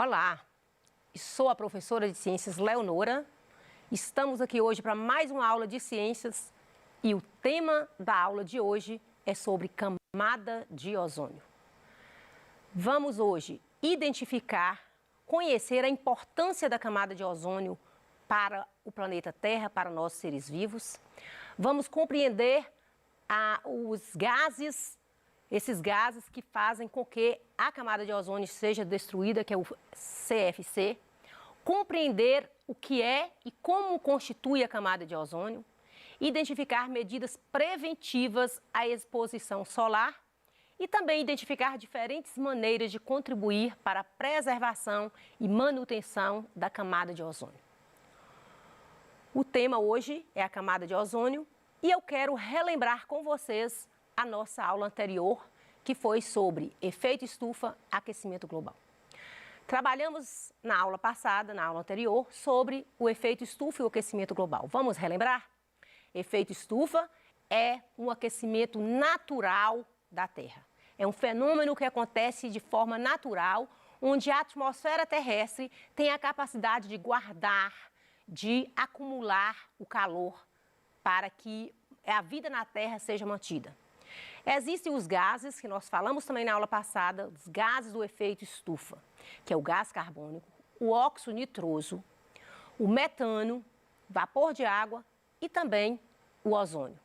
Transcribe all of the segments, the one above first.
Olá, sou a professora de Ciências Leonora. Estamos aqui hoje para mais uma aula de ciências e o tema da aula de hoje é sobre camada de ozônio. Vamos hoje identificar, conhecer a importância da camada de ozônio para o planeta Terra, para nós seres vivos. Vamos compreender os gases, esses gases que fazem com que a camada de ozônio seja destruída, que é o CFC. Compreender o que é e como constitui a camada de ozônio. Identificar medidas preventivas à exposição solar e também identificar diferentes maneiras de contribuir para a preservação e manutenção da camada de ozônio. O tema hoje é a camada de ozônio e eu quero relembrar com vocês a nossa aula anterior, que foi sobre efeito estufa, aquecimento global. Trabalhamos na aula passada, na aula anterior, sobre o efeito estufa e o aquecimento global. Vamos relembrar? Efeito estufa é um aquecimento natural da Terra. É um fenômeno que acontece de forma natural, onde a atmosfera terrestre tem a capacidade de guardar, de acumular o calor para que a vida na Terra seja mantida. Existem os gases, que nós falamos também na aula passada, os gases do efeito estufa, que é o gás carbônico, o óxido nitroso, o metano, vapor de água e também o ozônio.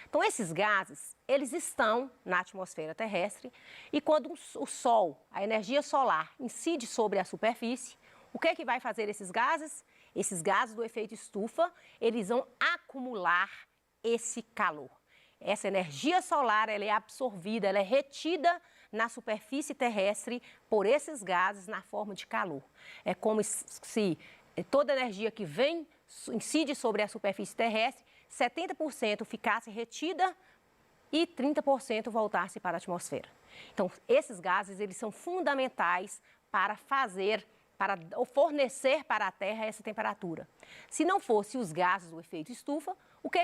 Então, esses gases, eles estão na atmosfera terrestre e quando o Sol, a energia solar, incide sobre a superfície, o que é que vai fazer esses gases? Esses gases do efeito estufa, eles vão acumular esse calor. Essa energia solar, ela é absorvida, ela é retida na superfície terrestre por esses gases na forma de calor. É como se toda a energia que incide sobre a superfície terrestre, 70% ficasse retida e 30% voltasse para a atmosfera. Então, esses gases, eles são fundamentais para fornecer para a Terra essa temperatura. Se não fosse os gases do efeito estufa, o que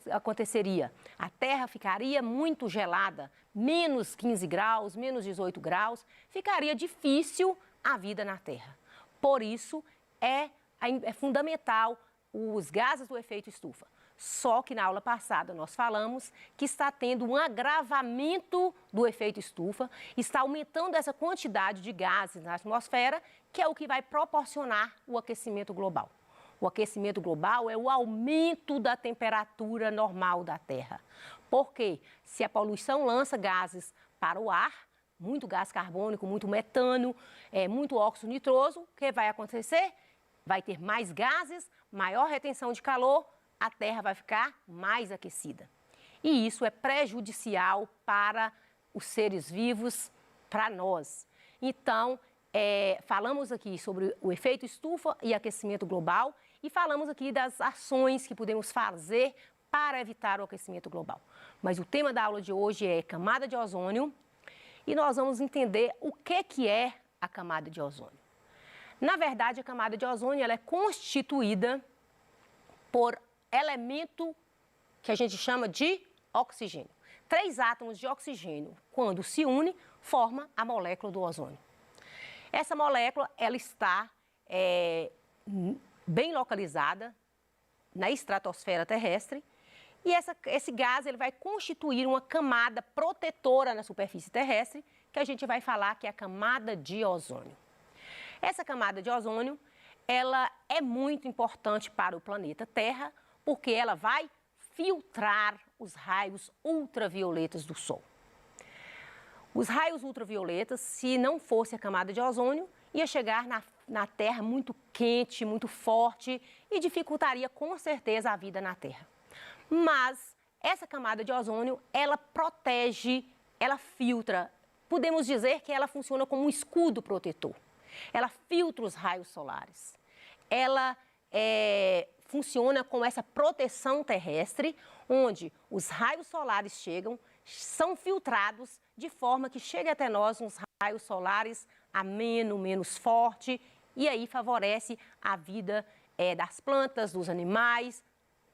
aconteceria? A Terra ficaria muito gelada, menos 15 graus, menos 18 graus, ficaria difícil a vida na Terra. Por isso, é fundamental os gases do efeito estufa. Só que na aula passada nós falamos que está tendo um agravamento do efeito estufa, está aumentando essa quantidade de gases na atmosfera, que é o que vai proporcionar o aquecimento global. O aquecimento global é o aumento da temperatura normal da Terra. Porque se a poluição lança gases para o ar, muito gás carbônico, muito metano, muito óxido nitroso, o que vai acontecer? Vai ter mais gases, maior retenção de calor, a Terra vai ficar mais aquecida. E isso é prejudicial para os seres vivos, para nós. Então, falamos aqui sobre o efeito estufa e aquecimento global e falamos aqui das ações que podemos fazer para evitar o aquecimento global. Mas o tema da aula de hoje é camada de ozônio e nós vamos entender o que é a camada de ozônio. Na verdade, a camada de ozônio ela é constituída por elemento que a gente chama de oxigênio. 3 átomos de oxigênio, quando se unem, forma a molécula do ozônio. Essa molécula ela está bem localizada na estratosfera terrestre e esse gás ele vai constituir uma camada protetora na superfície terrestre, que a gente vai falar que é a camada de ozônio. Essa camada de ozônio ela é muito importante para o planeta Terra, porque ela vai filtrar os raios ultravioletas do Sol. Os raios ultravioletas, se não fosse a camada de ozônio, ia chegar na Terra muito quente, muito forte e dificultaria com certeza a vida na Terra. Mas essa camada de ozônio, ela protege, ela filtra. Podemos dizer que ela funciona como um escudo protetor. Ela filtra os raios solares. Ela funciona com essa proteção terrestre, onde os raios solares chegam, são filtrados de forma que chegue até nós uns raios solares ameno, menos forte, e aí favorece a vida das plantas, dos animais,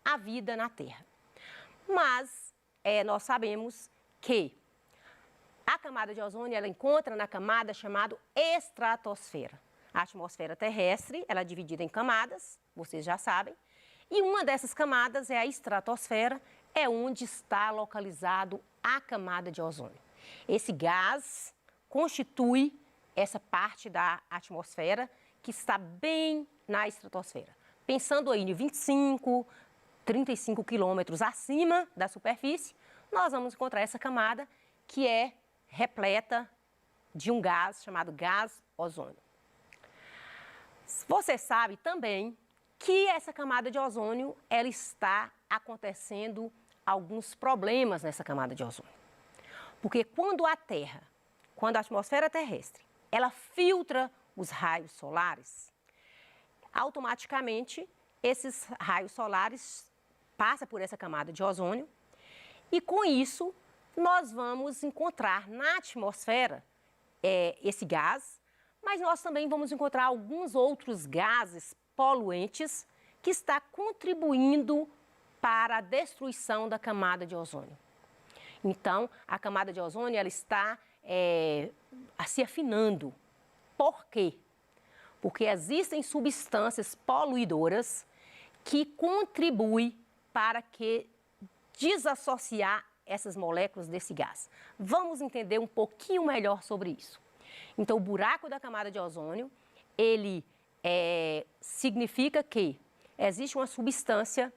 a vida na Terra. Mas nós sabemos que a camada de ozônio ela encontra na camada chamada estratosfera. A atmosfera terrestre, ela é dividida em camadas, vocês já sabem, e uma dessas camadas é a estratosfera, é onde está localizado a camada de ozônio. Esse gás constitui essa parte da atmosfera que está bem na estratosfera. Pensando aí em 25, 35 quilômetros acima da superfície, nós vamos encontrar essa camada que é repleta de um gás chamado gás ozônio. Você sabe também que essa camada de ozônio, ela está acontecendo alguns problemas nessa camada de ozônio. Porque quando a atmosfera terrestre, ela filtra os raios solares, automaticamente esses raios solares passam por essa camada de ozônio e com isso nós vamos encontrar na atmosfera esse gás, mas nós também vamos encontrar alguns outros gases poluentes que está contribuindo para a destruição da camada de ozônio. Então, a camada de ozônio ela está se afinando. Por quê? Porque existem substâncias poluidoras que contribuem para que desassociar essas moléculas desse gás. Vamos entender um pouquinho melhor sobre isso. Então, o buraco da camada de ozônio, ele significa que existe uma substância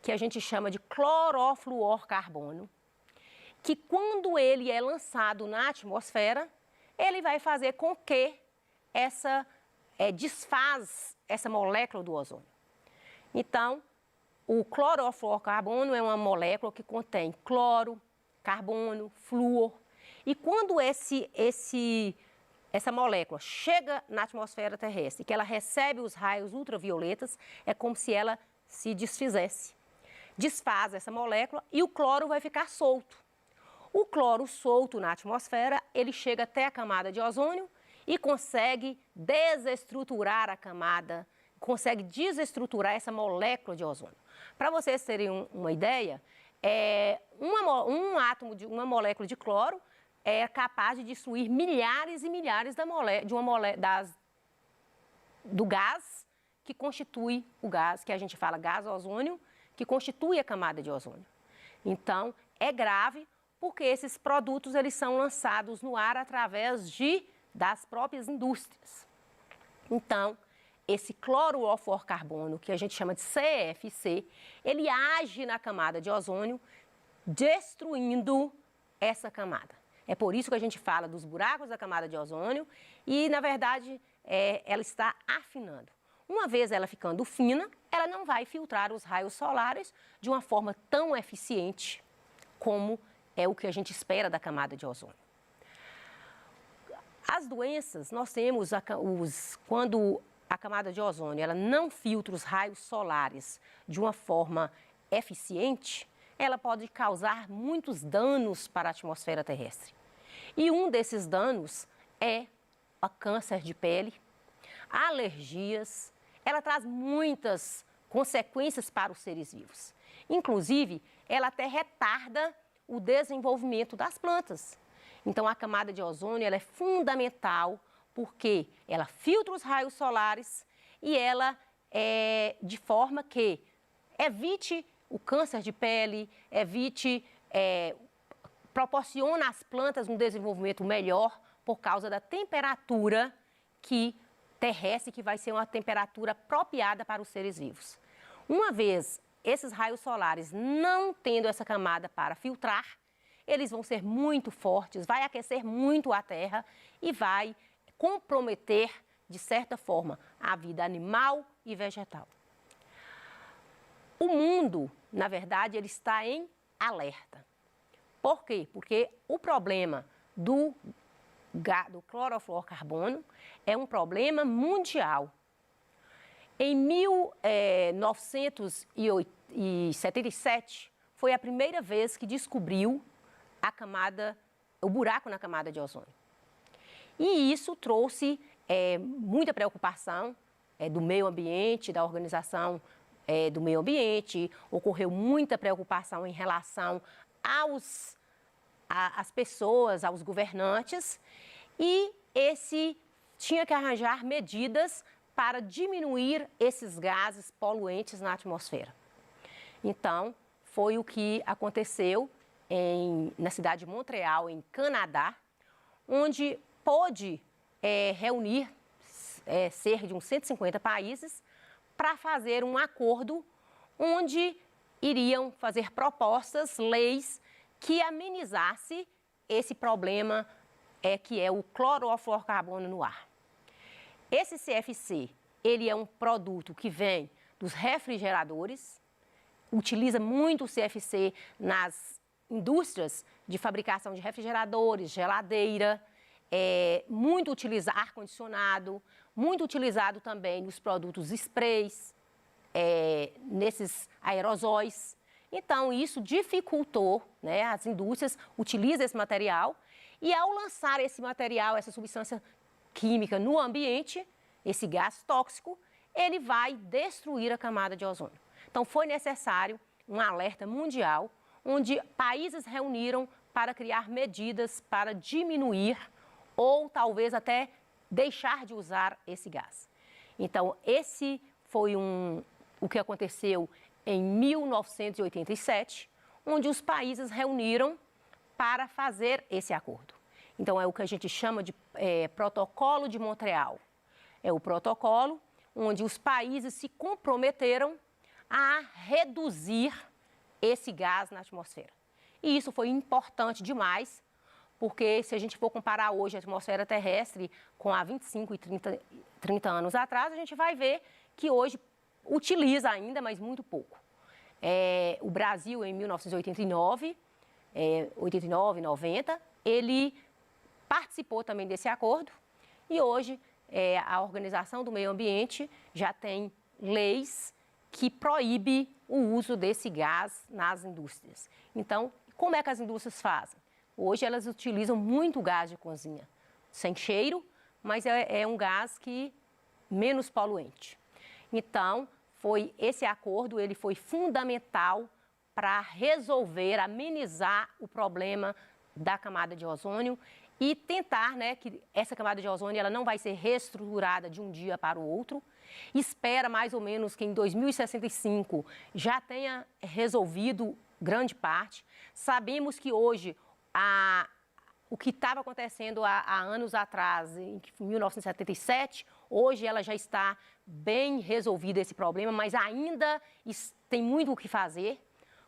que a gente chama de clorofluorcarbono, que quando ele é lançado na atmosfera, ele vai fazer com que desfaz essa molécula do ozônio. Então, o clorofluorcarbono é uma molécula que contém cloro, carbono, flúor. E quando essa molécula chega na atmosfera terrestre, que ela recebe os raios ultravioletas, é como se ela se desfizesse. Desfaz essa molécula e o cloro vai ficar solto. O cloro solto na atmosfera, ele chega até a camada de ozônio e consegue desestruturar a camada, consegue desestruturar essa molécula de ozônio. Para vocês terem uma ideia, um átomo de uma molécula de cloro é capaz de destruir milhares e milhares do gás que constitui o gás, que a gente fala gás ozônio, que constitui a camada de ozônio. Então, é grave porque esses produtos eles são lançados no ar através das próprias indústrias. Então, esse clorofluorcarbono, que a gente chama de CFC, ele age na camada de ozônio, destruindo essa camada. É por isso que a gente fala dos buracos da camada de ozônio e, na verdade, ela está afinando. Uma vez ela ficando fina, ela não vai filtrar os raios solares de uma forma tão eficiente como é o que a gente espera da camada de ozônio. As doenças, nós temos, quando a camada de ozônio ela não filtra os raios solares de uma forma eficiente, ela pode causar muitos danos para a atmosfera terrestre. E um desses danos é o câncer de pele, alergias, ela traz muitas consequências para os seres vivos. Inclusive, ela até retarda o desenvolvimento das plantas. Então, a camada de ozônio ela é fundamental porque ela filtra os raios solares e ela de forma que evite o câncer de pele, proporciona às plantas um desenvolvimento melhor por causa da temperatura terrestre, que vai ser uma temperatura apropriada para os seres vivos. Uma vez esses raios solares não tendo essa camada para filtrar, eles vão ser muito fortes, vai aquecer muito a terra e vai comprometer, de certa forma, a vida animal e vegetal. O mundo, na verdade, ele está em alerta. Por quê? Porque o problema do clorofluorcarbono é um problema mundial. Em 1977, foi a primeira vez que descobriu o buraco na camada de ozônio. E isso trouxe muita preocupação do meio ambiente, da organização do meio ambiente, ocorreu muita preocupação em relação às pessoas, aos governantes, e esse tinha que arranjar medidas para diminuir esses gases poluentes na atmosfera. Então, foi o que aconteceu na cidade de Montreal, em Canadá, onde pôde reunir cerca de uns 150 países para fazer um acordo onde iriam fazer propostas, leis, que amenizasse esse problema que é o clorofluorcarbono no ar. Esse CFC, ele é um produto que vem dos refrigeradores, utiliza muito o CFC nas indústrias de fabricação de refrigeradores, geladeira, muito utilizado ar-condicionado, muito utilizado também nos produtos sprays, nesses aerosóis. Então, isso dificultou, né, as indústrias utilizam esse material e ao lançar esse material, essa substância química no ambiente, esse gás tóxico, ele vai destruir a camada de ozônio. Então, foi necessário um alerta mundial, onde países reuniram para criar medidas para diminuir ou talvez até deixar de usar esse gás. Então, esse foi o que aconteceu em 1987, onde os países reuniram para fazer esse acordo. Então, é o que a gente chama de Protocolo de Montreal. É o protocolo onde os países se comprometeram a reduzir esse gás na atmosfera. E isso foi importante demais, porque se a gente for comparar hoje a atmosfera terrestre com há 25 e 30 anos atrás, a gente vai ver que hoje utiliza ainda, mas muito pouco. O Brasil, em 1989, 89, 90, ele participou também desse acordo e hoje a Organização do Meio Ambiente já tem leis que proíbem o uso desse gás nas indústrias. Então, como é que as indústrias fazem? Hoje elas utilizam muito gás de cozinha, sem cheiro, mas é um gás que menos poluente. Então, esse acordo ele foi fundamental para resolver, amenizar o problema da camada de ozônio e tentar, né, que essa camada de ozônio ela não vai ser reestruturada de um dia para o outro. Espera mais ou menos que em 2065 já tenha resolvido grande parte. Sabemos que hoje o que estava acontecendo há anos atrás, em 1977, hoje ela já está bem resolvido esse problema, mas ainda tem muito o que fazer,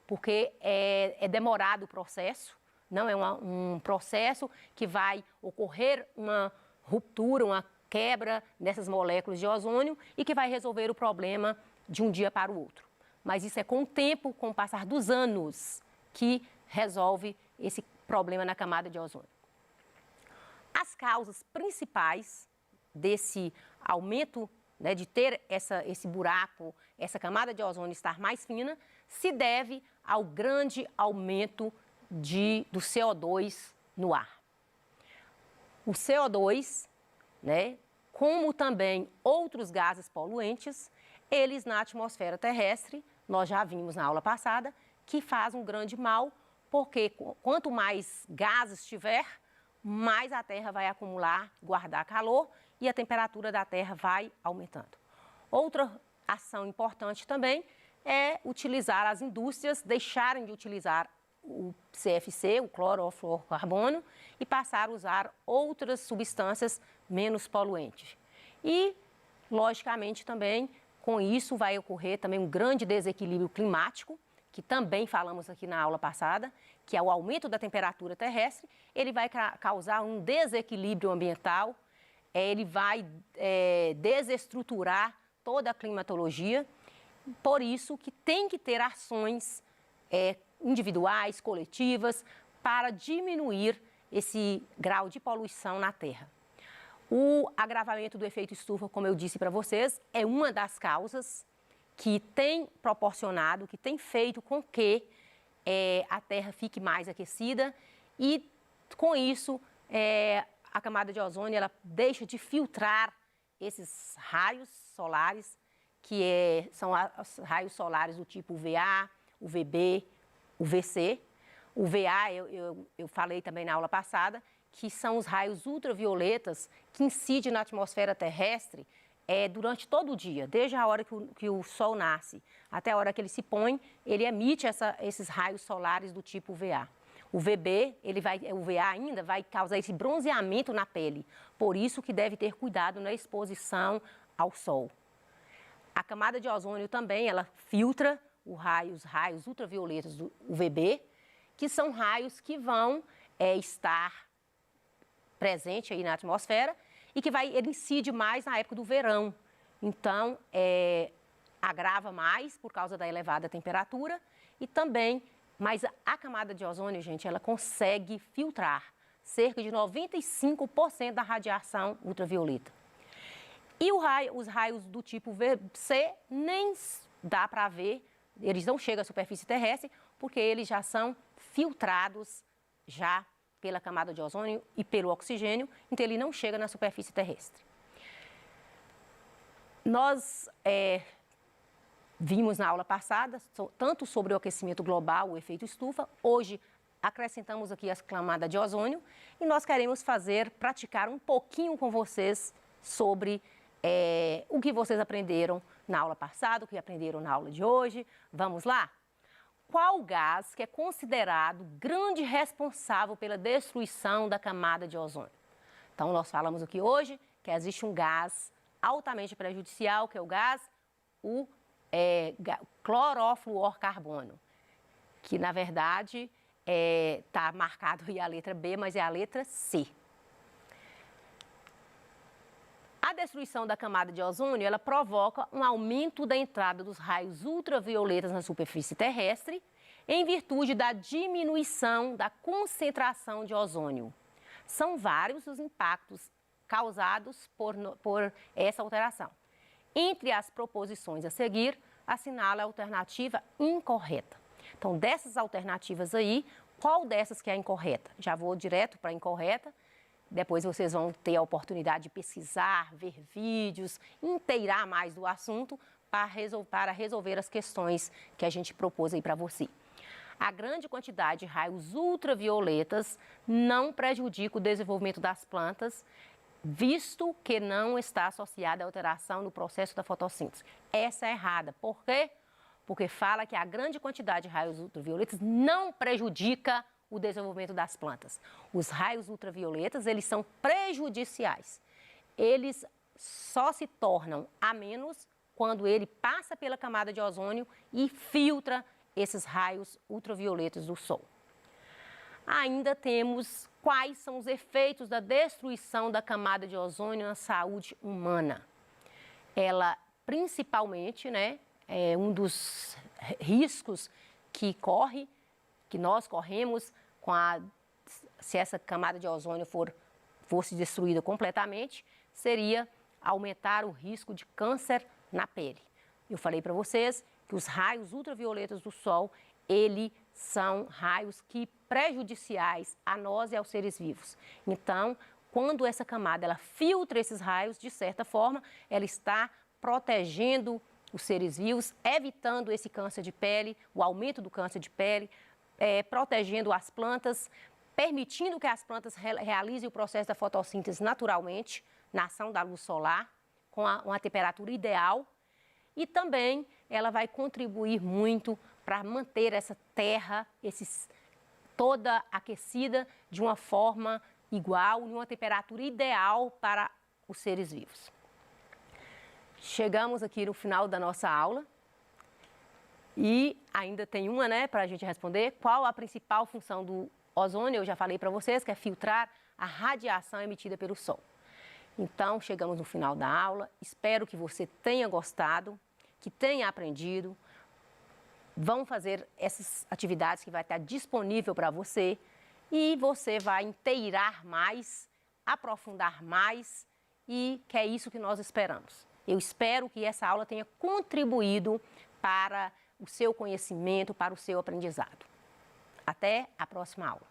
porque é demorado o processo, não é um processo que vai ocorrer uma ruptura, uma quebra nessas moléculas de ozônio e que vai resolver o problema de um dia para o outro. Mas isso é com o tempo, com o passar dos anos, que resolve esse problema na camada de ozônio. As causas principais desse aumento, né, de ter esse buraco, essa camada de ozônio estar mais fina, se deve ao grande aumento do CO2 no ar. O CO2, né, como também outros gases poluentes, eles na atmosfera terrestre, nós já vimos na aula passada, que faz um grande mal, porque quanto mais gases tiver, mais a Terra vai acumular, guardar calor e a temperatura da Terra vai aumentando. Outra ação importante também é utilizar as indústrias, deixarem de utilizar o CFC, o clorofluorcarbono, e passar a usar outras substâncias menos poluentes. E, logicamente, também com isso vai ocorrer também um grande desequilíbrio climático, que também falamos aqui na aula passada, que é o aumento da temperatura terrestre, ele vai causar um desequilíbrio ambiental, ele vai desestruturar toda a climatologia, por isso que tem que ter ações individuais, coletivas, para diminuir esse grau de poluição na Terra. O agravamento do efeito estufa, como eu disse para vocês, é uma das causas que tem proporcionado, que tem feito com que a Terra fique mais aquecida e, com isso, a camada de ozônio ela deixa de filtrar esses raios solares, que são os raios solares do tipo UVA, UVB, UVC. O VA, eu falei também na aula passada, que são os raios ultravioletas que incidem na atmosfera terrestre durante todo o dia, desde a hora que o Sol nasce até a hora que ele se põe, ele emite esses raios solares do tipo UVA. O VB, o UVA ainda vai causar esse bronzeamento na pele, por isso que deve ter cuidado na exposição ao Sol. A camada de ozônio também, ela filtra os raios ultravioletas do UVB, que são raios que vão estar presentes aí na atmosfera e que ele incide mais na época do verão. Então, agrava mais por causa da elevada temperatura e também, mas a camada de ozônio, gente, ela consegue filtrar cerca de 95% da radiação ultravioleta. E os raios do tipo VC nem dá para ver, eles não chegam à superfície terrestre, porque eles já são filtrados já pela camada de ozônio e pelo oxigênio, então ele não chega na superfície terrestre. Nós vimos na aula passada tanto sobre o aquecimento global, o efeito estufa. Hoje acrescentamos aqui a camada de ozônio e nós queremos praticar um pouquinho com vocês sobre o que vocês aprenderam na aula passada, o que aprenderam na aula de hoje. Vamos lá? Qual gás que é considerado grande responsável pela destruição da camada de ozônio? Então, nós falamos aqui hoje que existe um gás altamente prejudicial, que é o gás, clorofluorcarbono, que, na verdade, está marcado aí a letra B, mas é a letra C. A destruição da camada de ozônio, ela provoca um aumento da entrada dos raios ultravioletas na superfície terrestre, em virtude da diminuição da concentração de ozônio. São vários os impactos causados por essa alteração. Entre as proposições a seguir, assinala a alternativa incorreta. Então, dessas alternativas aí, qual dessas que é a incorreta? Já vou direto para a incorreta. Depois vocês vão ter a oportunidade de pesquisar, ver vídeos, inteirar mais do assunto para resolver as questões que a gente propôs aí para você. A grande quantidade de raios ultravioletas não prejudica o desenvolvimento das plantas, visto que não está associada à alteração no processo da fotossíntese. Essa é errada. Por quê? Porque fala que a grande quantidade de raios ultravioletas não prejudica o desenvolvimento das plantas. Os raios ultravioletas, eles são prejudiciais. Eles só se tornam a menos quando ele passa pela camada de ozônio e filtra esses raios ultravioletas do Sol. Ainda temos quais são os efeitos da destruição da camada de ozônio na saúde humana. Ela, principalmente, é um dos riscos que nós corremos se essa camada de ozônio fosse destruída completamente, seria aumentar o risco de câncer na pele. Eu falei para vocês que os raios ultravioletas do Sol, eles são raios prejudiciais a nós e aos seres vivos. Então, quando essa camada ela filtra esses raios, de certa forma, ela está protegendo os seres vivos, evitando esse câncer de pele, o aumento do câncer de pele, protegendo as plantas, permitindo que as plantas realizem o processo da fotossíntese naturalmente, na ação da luz solar, com uma temperatura ideal. E também ela vai contribuir muito para manter essa terra toda aquecida de uma forma igual, em uma temperatura ideal para os seres vivos. Chegamos aqui no final da nossa aula. E ainda tem uma, para a gente responder. Qual a principal função do ozônio? Eu já falei para vocês que é filtrar a radiação emitida pelo Sol. Então, chegamos no final da aula. Espero que você tenha gostado, que tenha aprendido. Vão fazer essas atividades que vai estar disponível para você e você vai inteirar mais, aprofundar mais e que é isso que nós esperamos. Eu espero que essa aula tenha contribuído para o seu conhecimento, para o seu aprendizado. Até a próxima aula.